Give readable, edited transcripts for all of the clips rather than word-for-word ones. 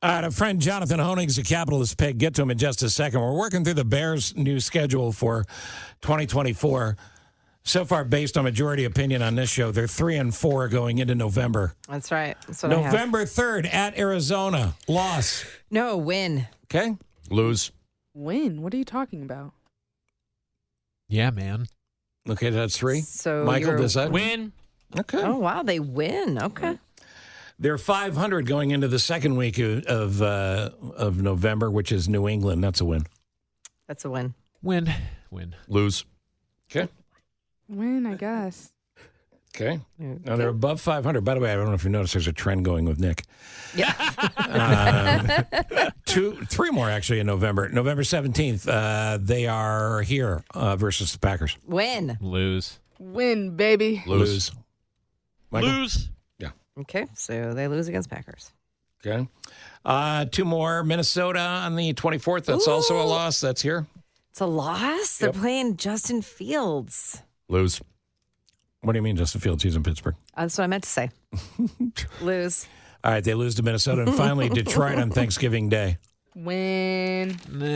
All right, a friend, Jonathan Hoenig, is a Capitalist Pig. Get to him in just a second. We're working through the Bears' new schedule for 2024. So far, based on majority opinion on this show, they're 3-4 going into November. That's right. That's what November 3rd at Arizona. Loss. No, win. Okay. Lose. Win? What are you talking about? Yeah, man. Okay, that's 3. So Michael, decide. Win. Okay. Oh, wow. They win. Okay. They're 500 going into the second week of November, which is New England. That's a win. That's a win. Win. Lose. Okay. Win, I guess. Okay. Now they're above 500. By the way, I don't know if you noticed there's a trend going with Nick. Yeah. 3 more actually in November. November 17th, they are here versus the Packers. Win. Lose. Win, baby. Lose. Michael? Lose. Okay. So they lose against Packers. Okay. 2 more. Minnesota on the 24th. That's also a loss. That's here. It's a loss? They're playing Justin Fields. Lose. What do you mean, Justin Fields? He's in Pittsburgh. That's what I meant to say. Lose. All right, they lose to Minnesota. And finally, Detroit on Thanksgiving Day. Win. Lose.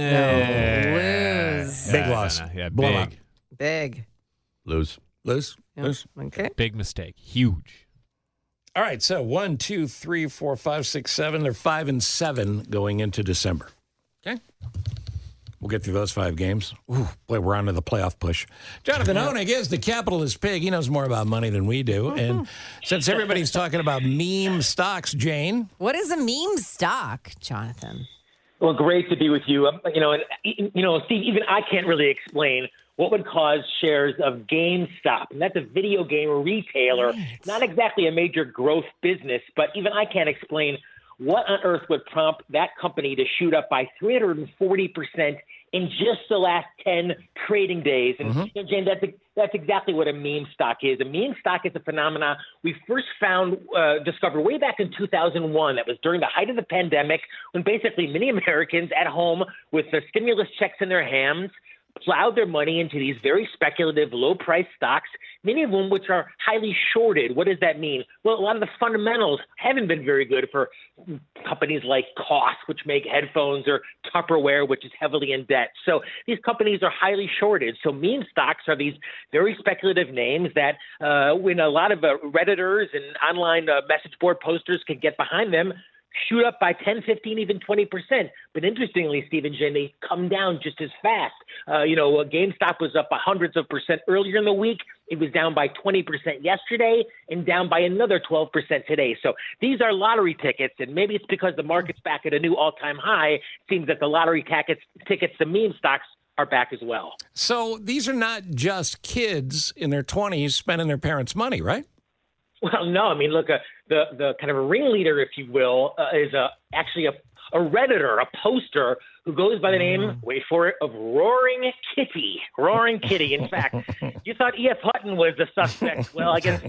Big loss. Yeah, Blowout. Big. Lose. Lose. Okay. Big mistake. Huge. All right, so 1, 2, 3, 4, 5, 6, 7. They're 5-7 going into December. Okay. We'll get through those 5 games. Ooh, boy, we're on to the playoff push. Jonathan Hoenig is the Capitalist Pig. He knows more about money than we do. And since everybody's talking about meme stocks, Jane. What is a meme stock, Jonathan? Well, great to be with you. Steve, even I can't really explain what would cause shares of GameStop. And that's a video game retailer, not exactly a major growth business, but even I can't explain what on earth would prompt that company to shoot up by 340% in just the last 10 trading days. And, Jane, that's exactly what a meme stock is. A meme stock is a phenomenon we first discovered way back in 2001. That was during the height of the pandemic, when basically many Americans at home with the stimulus checks in their hands plowed their money into these very speculative, low-priced stocks, many of them which are highly shorted. What does that mean? Well, a lot of the fundamentals haven't been very good for companies like Koss, which make headphones, or Tupperware, which is heavily in debt. So these companies are highly shorted. So meme stocks are these very speculative names that when a lot of Redditors and online message board posters can get behind them, shoot up by 10, 15, even 20%. But interestingly, Steve and Jen, they come down just as fast. GameStop was up by hundreds of percent earlier in the week. It was down by 20% yesterday and down by another 12% today. So these are lottery tickets, and maybe it's because the market's back at a new all-time high. It seems that the lottery tickets, the meme stocks, are back as well. So these are not just kids in their 20s spending their parents' money, right? Well, no. I mean, look, the kind of a ringleader, if you will, is actually a Redditor, a poster who goes by the name, wait for it, of Roaring Kitty. Roaring Kitty. In fact, you thought E.F. Hutton was the suspect. Well, I guess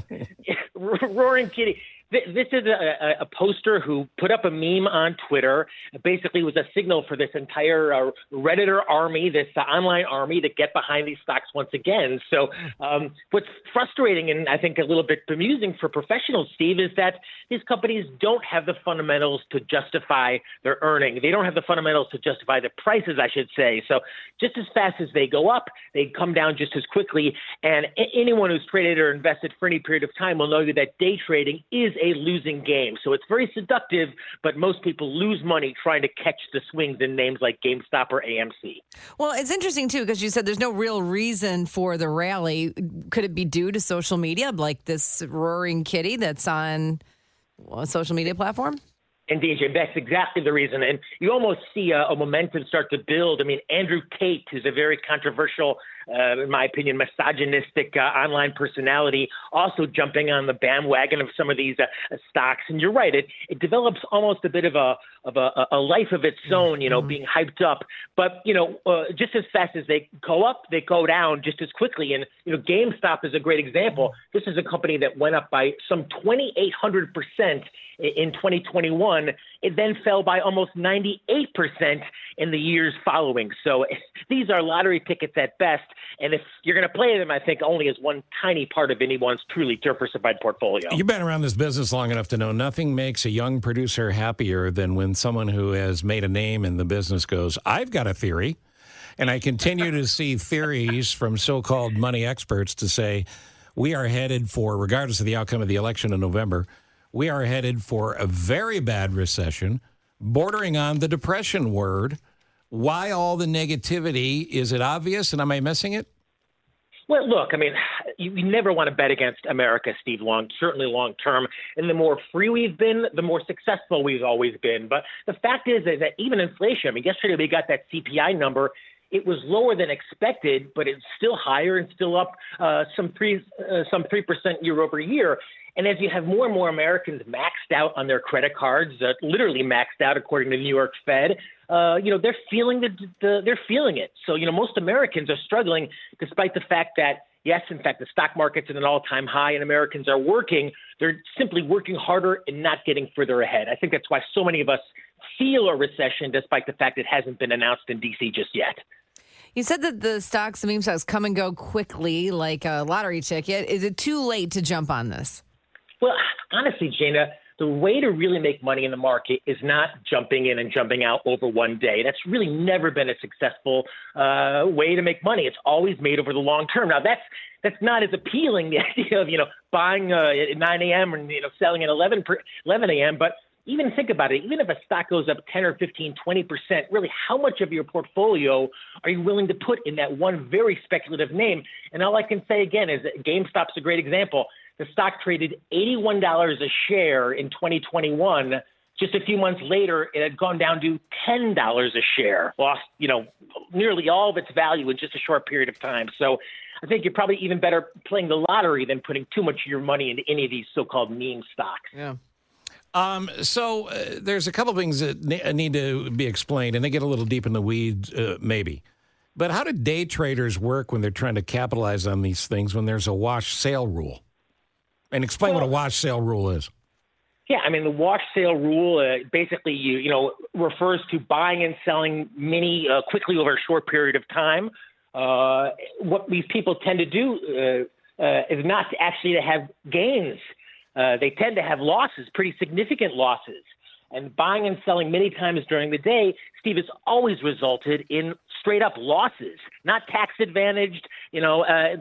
Roaring Kitty. This is a poster who put up a meme on Twitter. It basically was a signal for this entire Redditor army, this online army, to get behind these stocks once again. So what's frustrating and I think a little bit bemusing for professionals, Steve, is that these companies don't have the fundamentals to justify their earning. They don't have the fundamentals to justify the prices, I should say. So just as fast as they go up, they come down just as quickly. And anyone who's traded or invested for any period of time will know that day trading is a losing game. So it's very seductive, but most people lose money trying to catch the swings in names like GameStop or AMC. Well, it's interesting, too, because you said there's no real reason for the rally. Could it be due to social media, like this Roaring Kitty that's on a social media platform? Indeed, Jim, that's exactly the reason. And you almost see a momentum start to build. I mean, Andrew Tate, who's a very controversial, in my opinion, misogynistic online personality, also jumping on the bandwagon of some of these stocks. And you're right, it develops almost a bit of a life of its own, being hyped up. But, just as fast as they go up, they go down just as quickly. And, GameStop is a great example. This is a company that went up by some 2,800% in 2021, It then fell by almost 98% in the years following. So these are lottery tickets at best. And if you're going to play them, I think only as one tiny part of anyone's truly diversified portfolio. You've been around this business long enough to know nothing makes a young producer happier than when someone who has made a name in the business goes, I've got a theory. And I continue to see theories from so-called money experts to say we are headed for, regardless of the outcome of the election in November, we are headed for a very bad recession, bordering on the depression word. Why all the negativity? Is it obvious, and am I missing it? Well, look, I mean, you never want to bet against America, Steve, certainly long term. And the more free we've been, the more successful we've always been. But the fact is that even inflation, I mean, yesterday we got that CPI number. It was lower than expected, but it's still higher and still up some 3% year over year. And as you have more and more Americans maxed out on their credit cards, literally maxed out according to the New York Fed, they're feeling they're feeling it. So most Americans are struggling, despite the fact that yes, in fact, the stock market's at an all-time high, and Americans are working. They're simply working harder and not getting further ahead. I think that's why so many of us feel a recession, despite the fact it hasn't been announced in D.C. just yet. You said that the meme stocks come and go quickly, like a lottery ticket. Is it too late to jump on this? Well, honestly, Jana, the way to really make money in the market is not jumping in and jumping out over one day. That's really never been a successful way to make money. It's always made over the long term. Now, that's not as appealing, the idea of, buying at 9 a.m. and, selling at 11 a.m., but even think about it. Even if a stock goes up 10 or 15, 20%, really, how much of your portfolio are you willing to put in that one very speculative name? And all I can say again is that GameStop's a great example. The stock traded $81 a share in 2021. Just a few months later, it had gone down to $10 a share, lost, nearly all of its value in just a short period of time. So I think you're probably even better playing the lottery than putting too much of your money into any of these so-called meme stocks. Yeah. So there's a couple things that need to be explained, and they get a little deep in the weeds, maybe. But how do day traders work when they're trying to capitalize on these things when there's a wash sale rule? And explain what a wash sale rule is. Yeah, I mean, the wash sale rule basically, refers to buying and selling mini quickly over a short period of time. What these people tend to do is not actually to have gains. They tend to have losses, pretty significant losses. And buying and selling many times during the day, Steve, has always resulted in straight up losses, not tax advantaged,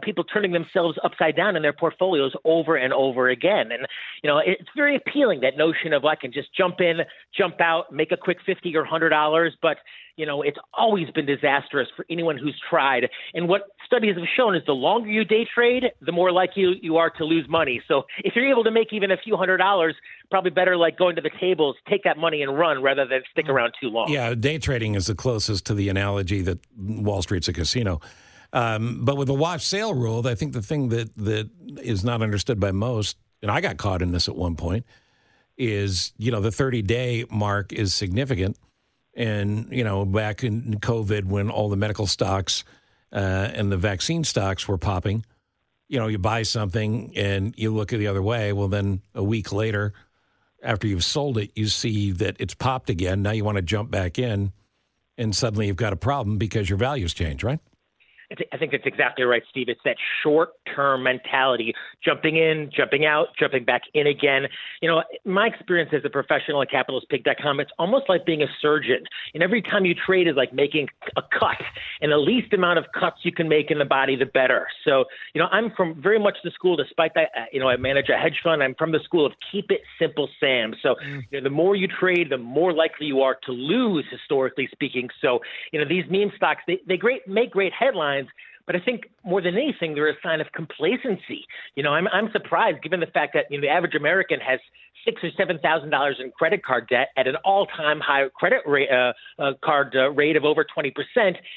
people turning themselves upside down in their portfolios over and over again. And, it's very appealing, that notion of I can just jump in, jump out, make a quick $50 or $100. But, it's always been disastrous for anyone who's tried. And what studies have shown is the longer you day trade, the more likely you are to lose money. So if you're able to make even a few $100s, probably better like going to the tables, take that money and run rather than stick around too long. Yeah, day trading is the closest to the analogy that Wall Street's a casino. But with the watch sale rule, I think the thing that is not understood by most, and I got caught in this at one point, is, the 30-day mark is significant. And, back in COVID when all the medical stocks and the vaccine stocks were popping, you buy something and you look the other way. Well, then a week later, after you've sold it, you see that it's popped again. Now you want to jump back in, and suddenly you've got a problem because your values change, right? I think that's exactly right, Steve. It's that short-term mentality, jumping in, jumping out, jumping back in again. My experience as a professional at CapitalistPig.com, it's almost like being a surgeon. And every time you trade is like making a cut. And the least amount of cuts you can make in the body, the better. So, I'm from very much the school, despite that, I manage a hedge fund. I'm from the school of keep it simple, Sam. So, the more you trade, the more likely you are to lose, historically speaking. So, these meme stocks, they make great headlines. But I think more than anything, they're a sign of complacency. I'm surprised, given the fact that the average American has $6,000 or $7,000 in credit card debt at an all-time high credit card rate of over 20%,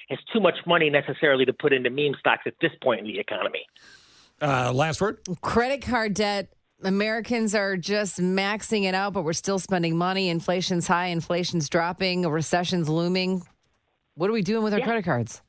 has too much money necessarily to put into meme stocks at this point in the economy. Last word. Credit card debt. Americans are just maxing it out, but we're still spending money. Inflation's high. Inflation's dropping. A recession's looming. What are we doing with our credit cards?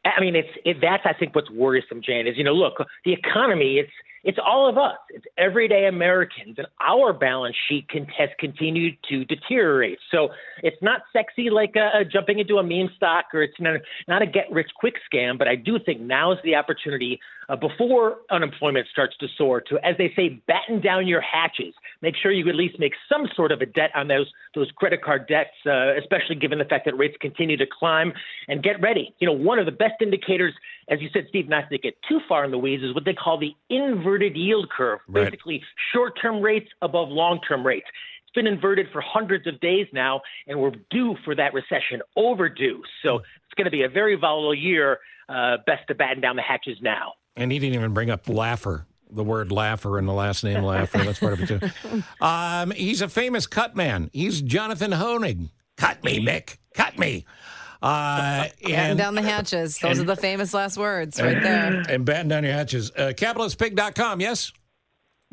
I mean, that's, I think, what's worrisome, Jan, is, look, the economy, It's all of us. It's everyday Americans, and our balance sheet has continued to deteriorate. So it's not sexy like jumping into a meme stock, or it's not a get-rich-quick scam, but I do think now is the opportunity before unemployment starts to soar to, as they say, batten down your hatches. Make sure you at least make some sort of a debt on those credit card debts, especially given the fact that rates continue to climb, and get ready. One of the best indicators, as you said, Steve, not to get too far in the weeds, is what they call the inverted yield curve, Right. basically short-term rates above long-term rates. It's been inverted for hundreds of days now, and we're due for that recession, overdue. So it's going to be a very volatile year. Best to batten down the hatches now. And he didn't even bring up Laffer, the word Laffer and the last name Laffer. That's part of it, too. He's a famous cut man. He's Jonathan Hoenig. Cut me, Mick. Cut me. Batten down the hatches. Those are the famous last words right there. And batten down your hatches. Capitalistpig.com, yes?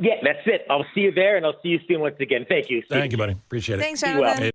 Yeah, that's it. I'll see you there, and I'll see you soon once again. Thank you, Steve. Thank you, buddy. Appreciate it. Thanks, Be well. Jonathan.